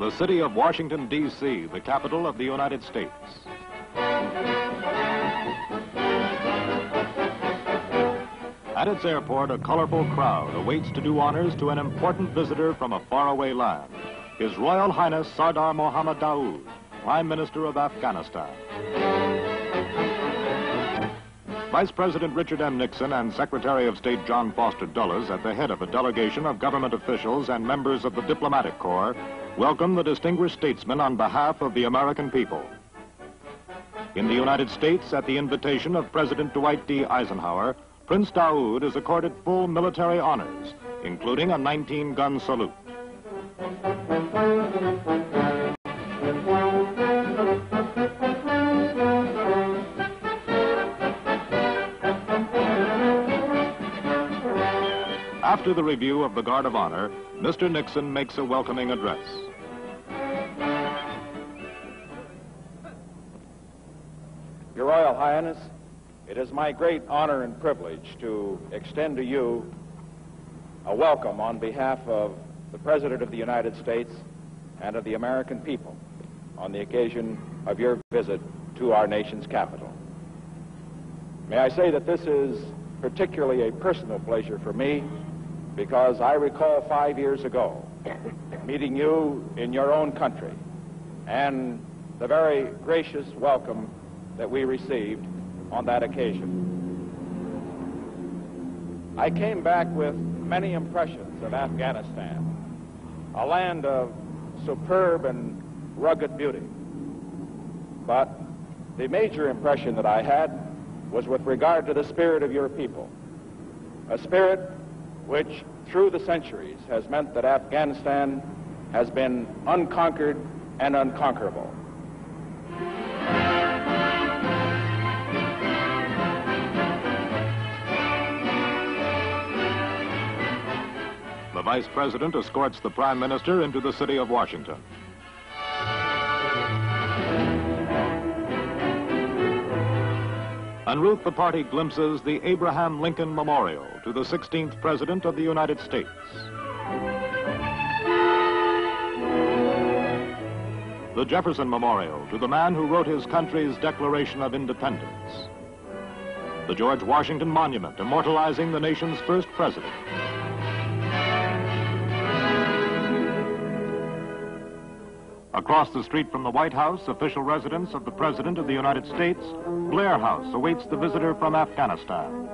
the city of Washington, D.C., the capital of the United States. At its airport, a colorful crowd awaits to do honors to an important visitor from a faraway land, His Royal Highness Sardar-Mohammed-Daoud, Prime Minister of Afghanistan. Vice President Richard M. Nixon and Secretary of State John Foster Dulles, at the head of a delegation of government officials and members of the diplomatic corps, welcome the distinguished statesman on behalf of the American people. In the United States, at the invitation of President Dwight D. Eisenhower, Prince Daoud is accorded full military honors, including a 19-gun salute. After the review of the Guard of Honor, Mr. Nixon makes a welcoming address. Your Royal Highness, it is my great honor and privilege to extend to you a welcome on behalf of the President of the United States and of the American people on the occasion of your visit to our nation's capital. May I say that this is particularly a personal pleasure for me, because I recall 5 years ago meeting you in your own country and the very gracious welcome that we received on that occasion. I came back with many impressions of Afghanistan, a land of superb and rugged beauty. But the major impression that I had was with regard to the spirit of your people, a spirit which through the centuries has meant that Afghanistan has been unconquered and unconquerable. The Vice President escorts the Prime Minister into the city of Washington. En route, the party glimpses the Abraham Lincoln Memorial to the 16th President of the United States. The Jefferson Memorial to the man who wrote his country's Declaration of Independence. The George Washington Monument, immortalizing the nation's first president. Across the street from the White House, official residence of the President of the United States, Blair House awaits the visitor from Afghanistan.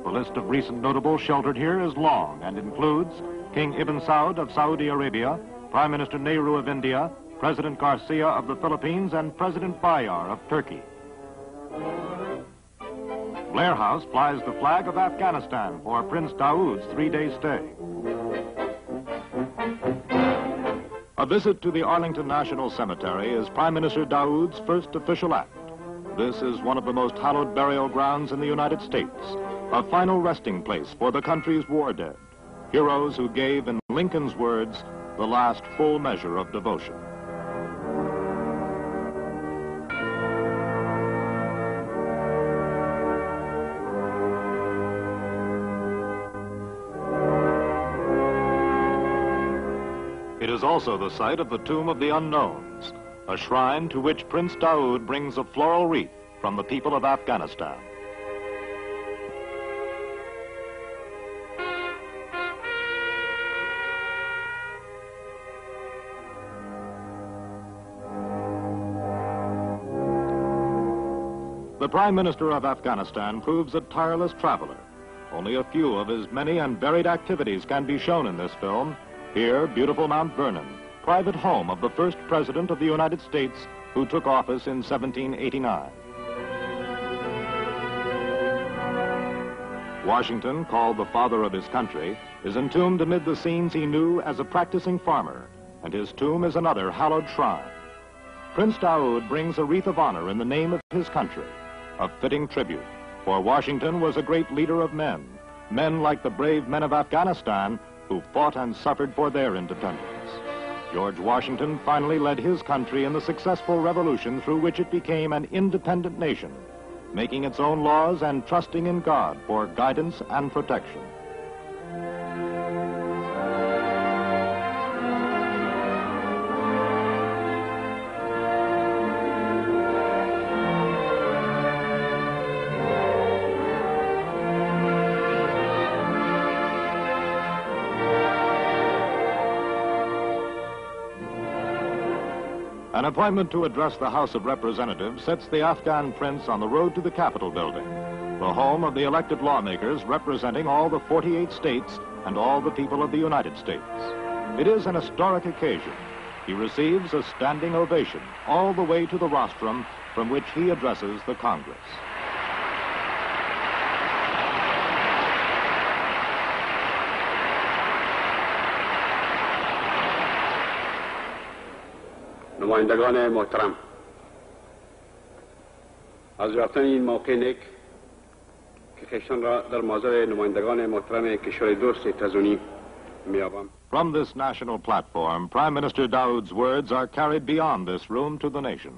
The list of recent notables sheltered here is long and includes King Ibn Saud of Saudi Arabia, Prime Minister Nehru of India, President Garcia of the Philippines, and President Bayar of Turkey. Blair House flies the flag of Afghanistan for Prince Daoud's 3-day stay. A visit to the Arlington National Cemetery is Prime Minister Daoud's first official act. This is one of the most hallowed burial grounds in the United States, a final resting place for the country's war dead, heroes who gave, in Lincoln's words, the last full measure of devotion. It is also the site of the Tomb of the Unknowns, a shrine to which Prince Daoud brings a floral wreath from the people of Afghanistan. The Prime Minister of Afghanistan proves a tireless traveler. Only a few of his many and varied activities can be shown in this film. Here, beautiful Mount Vernon, private home of the first President of the United States who took office in 1789. Washington, called the father of his country, is entombed amid the scenes he knew as a practicing farmer, and his tomb is another hallowed shrine. Prince Daoud brings a wreath of honor in the name of his country, a fitting tribute, for Washington was a great leader of men, men like the brave men of Afghanistan who fought and suffered for their independence. George Washington finally led his country in the successful revolution through which it became an independent nation, making its own laws and trusting in God for guidance and protection. An appointment to address the House of Representatives sets the Afghan prince on the road to the Capitol building, the home of the elected lawmakers representing all the 48 states and all the people of the United States. It is an historic occasion. He receives a standing ovation all the way to the rostrum from which he addresses the Congress. نمایندگان محترم، از یافتن این موقع نیک که خویشتن را در معاصر نمایندگان محترم کشور دوست تزونی می‌یابم. From this national platform, Prime Minister Daoud's words are carried beyond this room to the nation.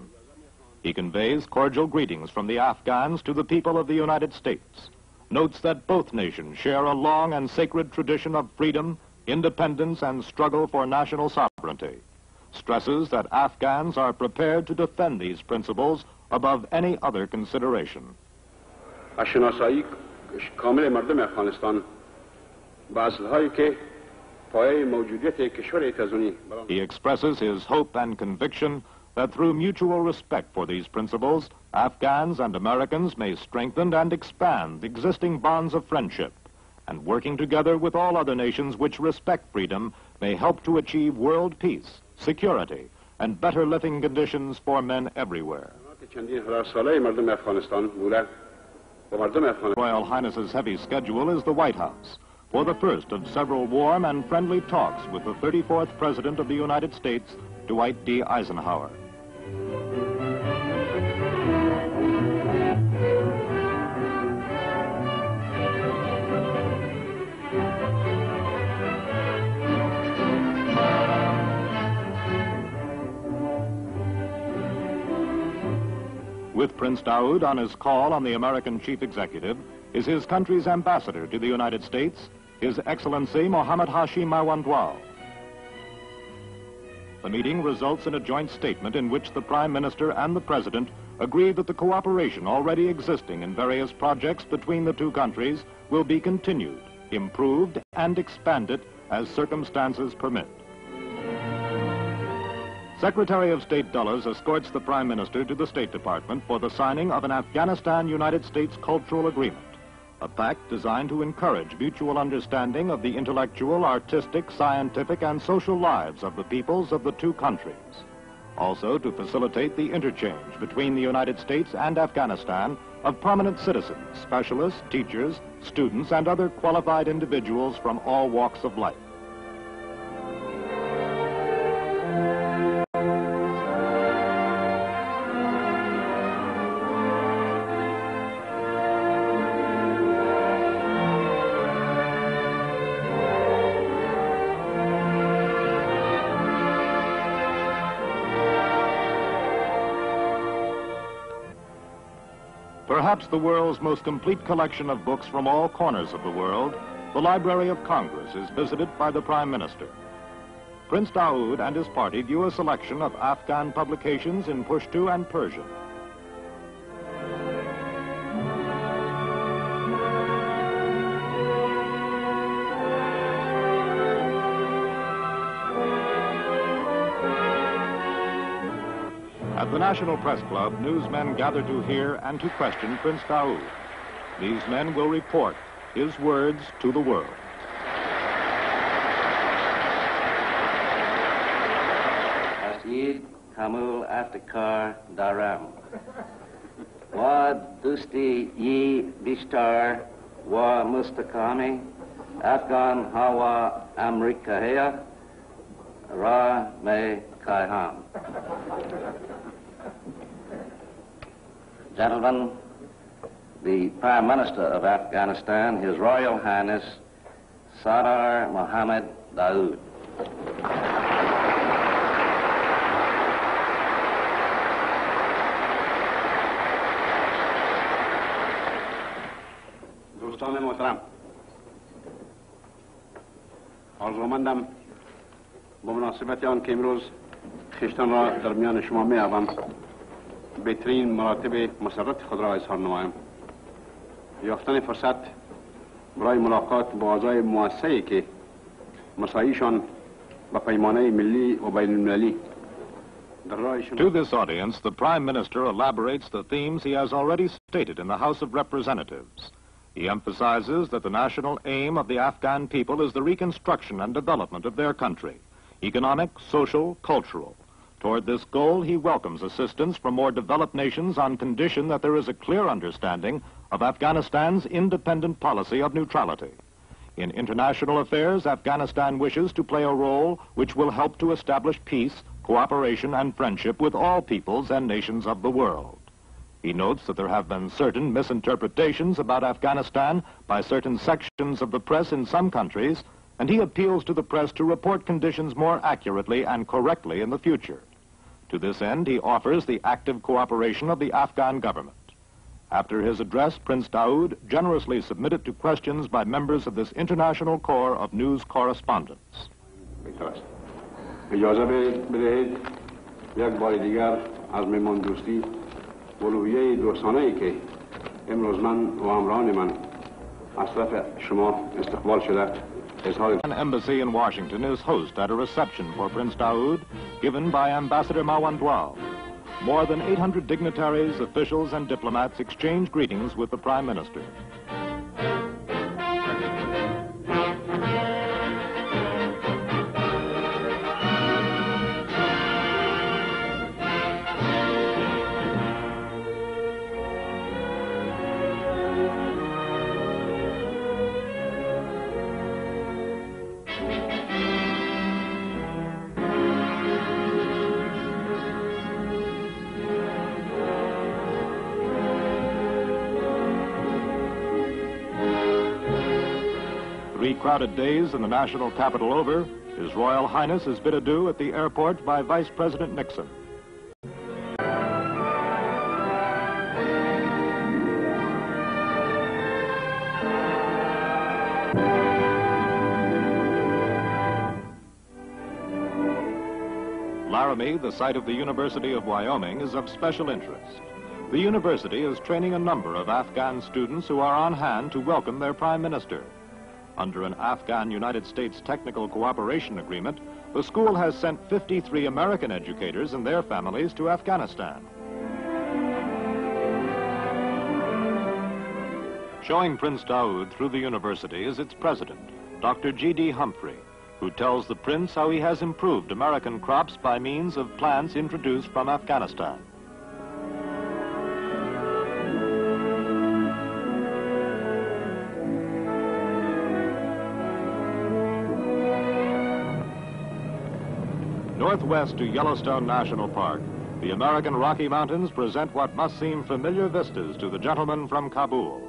He conveys cordial greetings from the Afghans to the people of the United States, notes that both nations share a long and sacred tradition of freedom, independence, and struggle for national sovereignty, stresses that Afghans are prepared to defend these principles above any other consideration. شناسایی کامل مردم افغانستان با اصل‌هایی که پایه موجودیت کشور تزونی. He expresses his hope and conviction that through mutual respect for these principles, Afghans and Americans may strengthen and expand existing bonds of friendship, and working together with all other nations which respect freedom may help to achieve world peace, security, and better living conditions for men everywhere. Royal Highness's heavy schedule is the White House for the first of several warm and friendly talks with the 34th President of the United States, Dwight D. Eisenhower. With Prince Daoud on his call on the American chief executive is his country's ambassador to the United States, His Excellency Mohammad Hashim Mawandwal. The meeting results in a joint statement in which the Prime Minister and the President agree that the cooperation already existing in various projects between the two countries will be continued, improved, and expanded as circumstances permit. Secretary of State Dulles escorts the Prime Minister to the State Department for the signing of an Afghanistan-United States cultural agreement, a pact designed to encourage mutual understanding of the intellectual, artistic, scientific, and social lives of the peoples of the two countries. Also to facilitate the interchange between the United States and Afghanistan of prominent citizens, specialists, teachers, students, and other qualified individuals from all walks of life. Perhaps the world's most complete collection of books from all corners of the world, the Library of Congress is visited by the Prime Minister. Prince Daoud and his party view a selection of Afghan publications in Pashto and Persian. At the National Press Club, newsmen gather to hear and to question Prince Daoud. These men will report his words to the world. Asjid Kamul Aftakar Daram. Wa Dusti Yi Bishtar Wa Mustakami Afghan Hawa Amrikahea Ra Me Kaiham. Gentlemen, the Prime Minister of Afghanistan, His Royal Highness Sardar Daoud. دوستان محترم، آرزومندم با مناسبت آن که امروز خویشتن را در میان شما می‌یابم بهترین مراتب مسرت خود را اظهار نمایم. یافتن فرصت برای ملاقات با اعضای مؤسسه‌ای که مساعیشان به پیمانه ملی و بین المللی To this audience, the Prime Minister elaborates the themes he has already stated in the House of Representatives. He emphasizes that the national aim of the Afghan people is the reconstruction and development of their country, economic, social, cultural. Toward this goal, he welcomes assistance from more developed nations on condition that there is a clear understanding of Afghanistan's independent policy of neutrality. In international affairs, Afghanistan wishes to play a role which will help to establish peace, cooperation, and friendship with all peoples and nations of the world. He notes that there have been certain misinterpretations about Afghanistan by certain sections of the press in some countries, and he appeals to the press to report conditions more accurately and correctly in the future. To this end, he offers the active cooperation of the Afghan government. After his address, Prince Daoud generously submitted to questions by members of this international corps of news correspondents. اجازه بدهید یک بار دیگر از مهمان دوستی و روحیه دوستانه‌ای که امروز من و همراهان من از طرف شما استقبال شده اظهار. An embassy in Washington is host at a reception for Prince Daoud given by Ambassador Mawandwal. More than 800 dignitaries, officials, and diplomats exchange greetings with the Prime Minister. Three crowded days in the national capital over, His Royal Highness is bid adieu at the airport by Vice President Nixon. Laramie, the site of the University of Wyoming, is of special interest. The university is training a number of Afghan students who are on hand to welcome their Prime Minister. Under an Afghan-United States technical cooperation agreement, the school has sent 53 American educators and their families to Afghanistan. Showing Prince Daoud through the university is its president, Dr. G.D. Humphrey, who tells the prince how he has improved American crops by means of plants introduced from Afghanistan. Northwest to Yellowstone National Park, the American Rocky Mountains present what must seem familiar vistas to the gentleman from Kabul.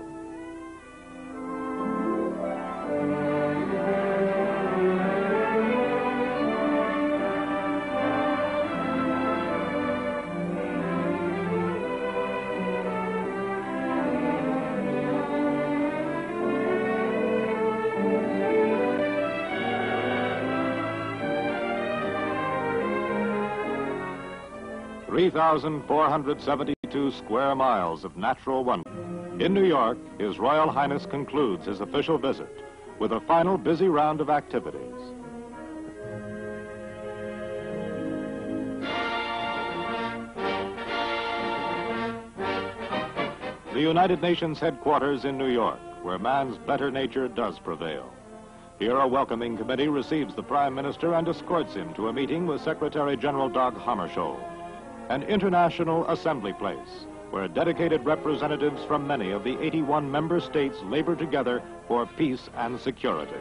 (3,472 square miles of natural wonder. In New York, His Royal Highness concludes his official visit with a final busy round of activities. The United Nations headquarters in New York, where man's better nature does prevail. Here a welcoming committee receives the Prime Minister and escorts him to a meeting with Secretary General Dag Hammarskjöld. An international assembly place where dedicated representatives from many of the 81 member states labor together for peace and security.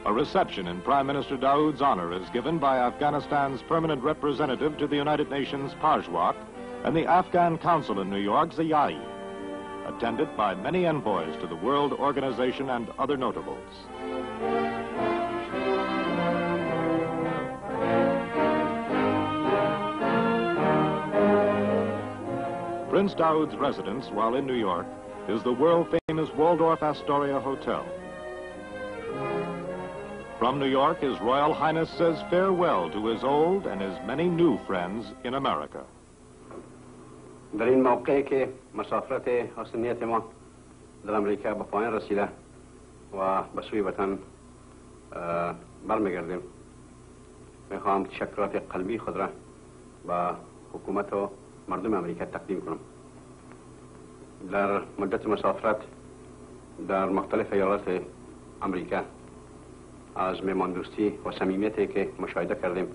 A reception in Prime Minister Daoud's honor is given by Afghanistan's permanent representative to the United Nations, Pajwak, and the Afghan Council in New York, Ziyai, attended by many envoys to the World Organization and other notables. Prince Daoud's residence while in New York is the world-famous Waldorf Astoria Hotel. From New York, His Royal Highness says farewell to his old and his many new friends in America. در این موقعی که مسافرت حسنیت ما در امریکا به پایان رسیده و به سوی وطن برمیگردیم، میخواهم تشکرات قلبی خود را به حکومت و مردم امریکا تقدیم کنم. در مدت مسافرت در مختلف ایالات امریکا از مهمان دوستی و صمیمیتی که مشاهده کردیم